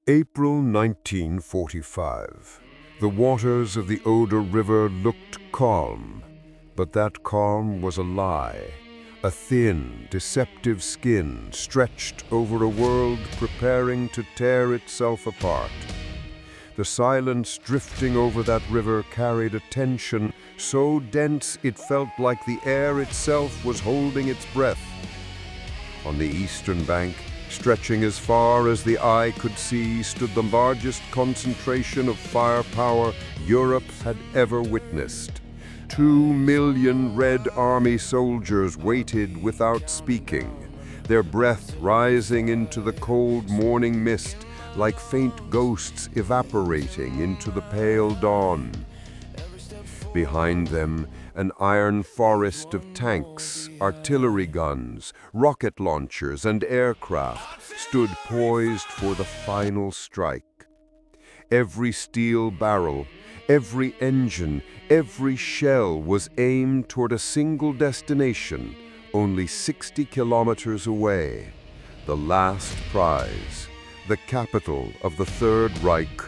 April 1945. The waters of the Oder River looked calm, but that calm was a lie. A thin, deceptive skin stretched over a world preparing to tear itself apart. The silence drifting over that river carried a tension so dense it felt like the air itself was holding its breath. On the eastern bank, stretching as far as the eye could see, stood the largest concentration of firepower Europe had ever witnessed. 2 million Red Army soldiers waited without speaking, their breath rising into the cold morning mist like faint ghosts evaporating into the pale dawn. Behind them, an iron forest of tanks, artillery guns, rocket launchers, and aircraft stood poised for the final strike. Every steel barrel, every engine, every shell was aimed toward a single destination, only 60 kilometers away. The last prize, the capital of the Third Reich,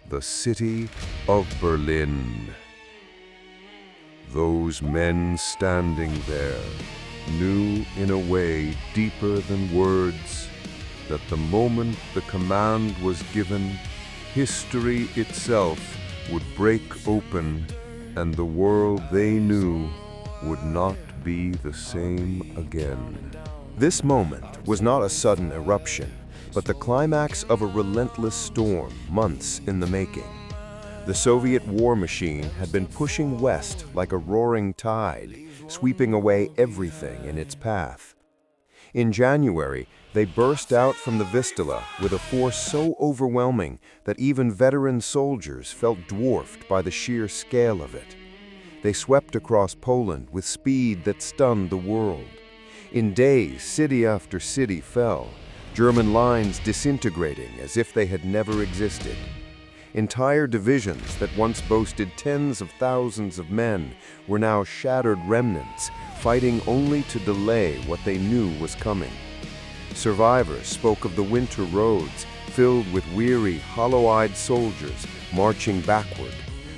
the city of Berlin. Those men standing there knew in a way deeper than words that the moment the command was given, history itself would break open and the world they knew would not be the same again. This moment was not a sudden eruption, but the climax of a relentless storm, months in the making. The Soviet war machine had been pushing west like a roaring tide, sweeping away everything in its path. In January, they burst out from the Vistula with a force so overwhelming that even veteran soldiers felt dwarfed by the sheer scale of it. They swept across Poland with speed that stunned the world. In days, city after city fell, German lines disintegrating as if they had never existed. Entire divisions that once boasted tens of thousands of men were now shattered remnants, fighting only to delay what they knew was coming. Survivors spoke of the winter roads filled with weary, hollow-eyed soldiers marching backward,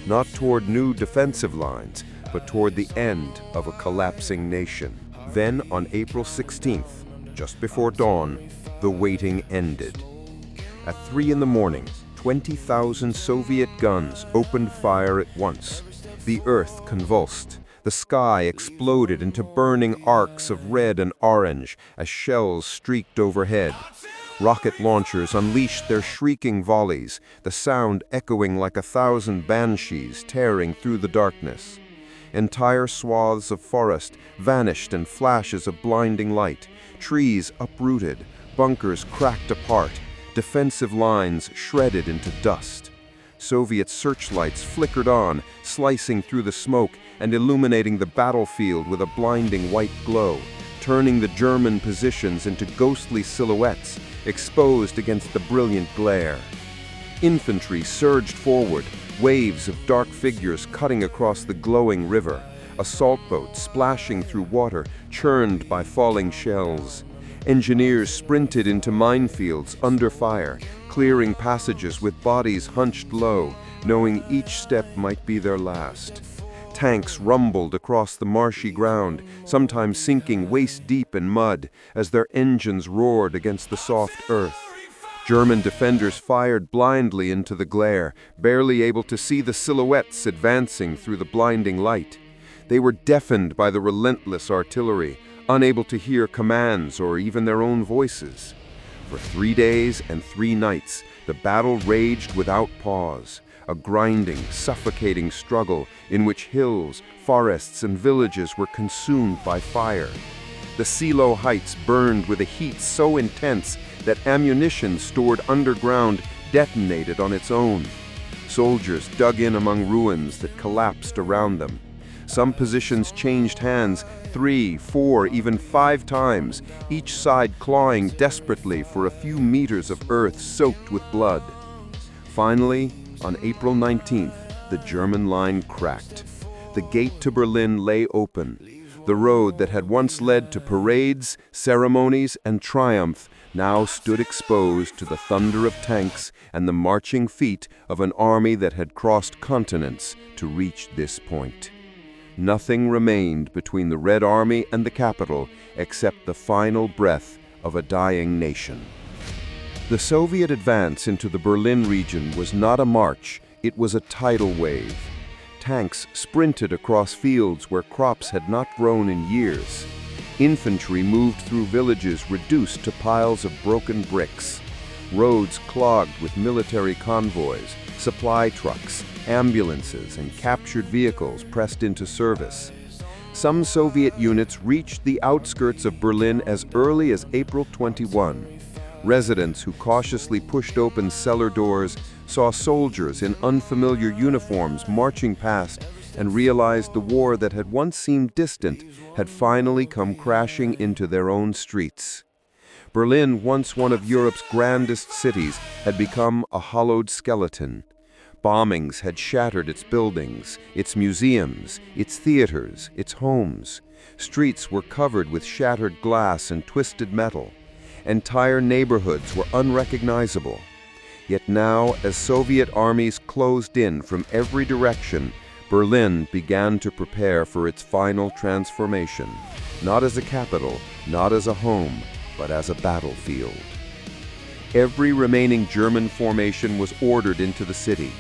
not toward new defensive lines, but toward the end of a collapsing nation. Then, on April 16th, just before dawn, the waiting ended. At 3 a.m, 20,000 Soviet guns opened fire at once. The earth convulsed. The sky exploded into burning arcs of red and orange as shells streaked overhead. Rocket launchers unleashed their shrieking volleys, the sound echoing like 1,000 banshees tearing through the darkness. Entire swaths of forest vanished in flashes of blinding light, trees uprooted, bunkers cracked apart, defensive lines shredded into dust. Soviet searchlights flickered on, slicing through the smoke and illuminating the battlefield with a blinding white glow, turning the German positions into ghostly silhouettes exposed against the brilliant glare. Infantry surged forward, waves of dark figures cutting across the glowing river, assault boats splashing through water churned by falling shells. Engineers sprinted into minefields under fire, clearing passages with bodies hunched low, knowing each step might be their last. Tanks rumbled across the marshy ground, sometimes sinking waist-deep in mud as their engines roared against the soft earth. German defenders fired blindly into the glare, barely able to see the silhouettes advancing through the blinding light. They were deafened by the relentless artillery, unable to hear commands or even their own voices. For 3 days and 3 nights, the battle raged without pause, a grinding, suffocating struggle in which hills, forests, and villages were consumed by fire. The Silo Heights burned with a heat so intense that ammunition stored underground detonated on its own. Soldiers dug in among ruins that collapsed around them. Some positions changed hands 3, 4, even 5 times, each side clawing desperately for a few meters of earth soaked with blood. Finally, on April 19th, the German line cracked. The gate to Berlin lay open. The road that had once led to parades, ceremonies, and triumph now stood exposed to the thunder of tanks and the marching feet of an army that had crossed continents to reach this point. Nothing remained between the Red Army and the capital except the final breath of a dying nation. The Soviet advance into the Berlin region was not a march, it was a tidal wave. Tanks sprinted across fields where crops had not grown in years. Infantry moved through villages reduced to piles of broken bricks. Roads clogged with military convoys, supply trucks, ambulances, and captured vehicles pressed into service. Some Soviet units reached the outskirts of Berlin as early as April 21. Residents who cautiously pushed open cellar doors saw soldiers in unfamiliar uniforms marching past and realized the war that had once seemed distant had finally come crashing into their own streets. Berlin, once one of Europe's grandest cities, had become a hollowed skeleton. Bombings had shattered its buildings, its museums, its theaters, its homes. Streets were covered with shattered glass and twisted metal. Entire neighborhoods were unrecognizable. Yet now, as Soviet armies closed in from every direction, Berlin began to prepare for its final transformation, not as a capital, not as a home, but as a battlefield. Every remaining German formation was ordered into the city.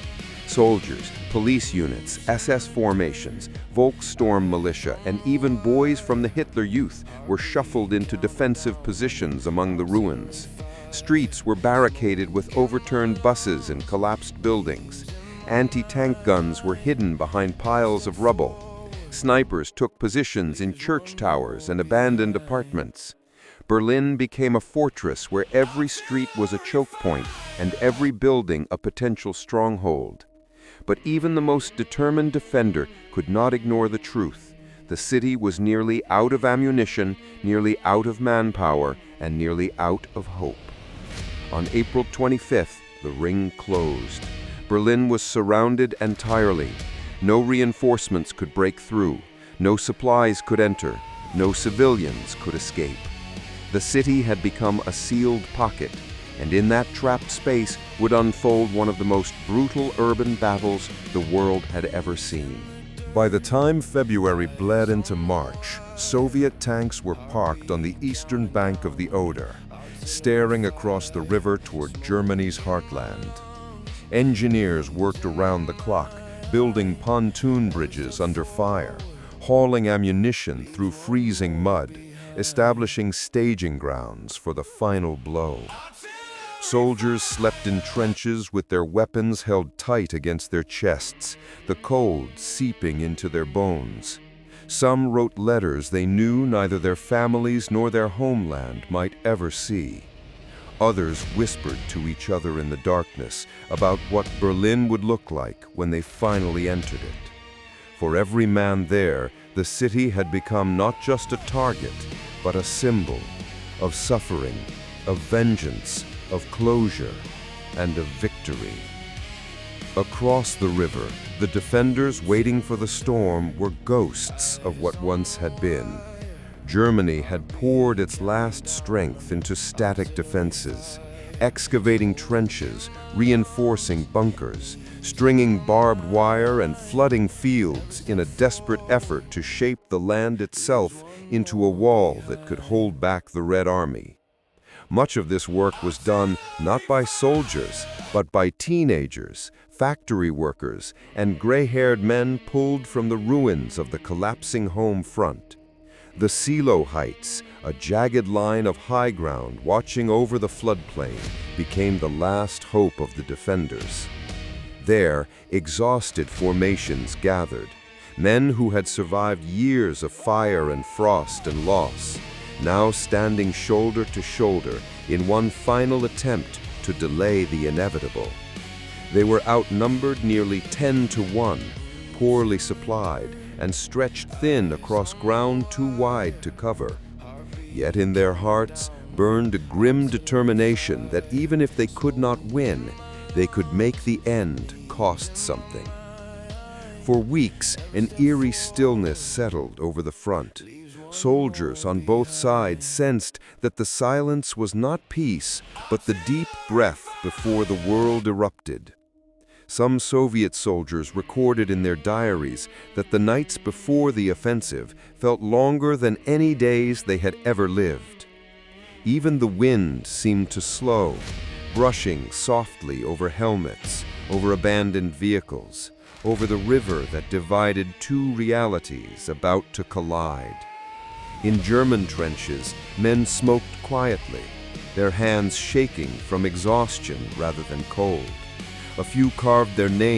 Soldiers, police units, SS formations, Volkssturm militia, and even boys from the Hitler Youth were shuffled into defensive positions among the ruins. Streets were barricaded with overturned buses and collapsed buildings. Anti-tank guns were hidden behind piles of rubble. Snipers took positions in church towers and abandoned apartments. Berlin became a fortress where every street was a choke point and every building a potential stronghold. But even the most determined defender could not ignore the truth. The city was nearly out of ammunition, nearly out of manpower, and nearly out of hope. On April 25th, the ring closed. Berlin was surrounded entirely. No reinforcements could break through. No supplies could enter. No civilians could escape. The city had become a sealed pocket, and in that trapped space would unfold one of the most brutal urban battles the world had ever seen. By the time February bled into March, Soviet tanks were parked on the eastern bank of the Oder, staring across the river toward Germany's heartland. Engineers worked around the clock, building pontoon bridges under fire, hauling ammunition through freezing mud, establishing staging grounds for the final blow. Soldiers slept in trenches with their weapons held tight against their chests, the cold seeping into their bones. Some wrote letters they knew neither their families nor their homeland might ever see. Others whispered to each other in the darkness about what Berlin would look like when they finally entered it. For every man there, the city had become not just a target, but a symbol of suffering, of vengeance, of closure, and of victory. Across the river, the defenders waiting for the storm were ghosts of what once had been. Germany had poured its last strength into static defenses, excavating trenches, reinforcing bunkers, stringing barbed wire and flooding fields in a desperate effort to shape the land itself into a wall that could hold back the Red Army. Much of this work was done not by soldiers, but by teenagers, factory workers, and gray-haired men pulled from the ruins of the collapsing home front. The Silo Heights, a jagged line of high ground watching over the floodplain, became the last hope of the defenders. There, exhausted formations gathered, men who had survived years of fire and frost and loss, now standing shoulder to shoulder in one final attempt to delay the inevitable. They were outnumbered nearly 10 to 1, poorly supplied, and stretched thin across ground too wide to cover. Yet in their hearts burned a grim determination that even if they could not win, they could make the end cost something. For weeks, an eerie stillness settled over the front. Soldiers on both sides sensed that the silence was not peace, but the deep breath before the world erupted. Some Soviet soldiers recorded in their diaries that the nights before the offensive felt longer than any days they had ever lived. Even the wind seemed to slow, brushing softly over helmets, over abandoned vehicles, over the river that divided two realities about to collide. In German trenches, men smoked quietly, their hands shaking from exhaustion rather than cold. A few carved their names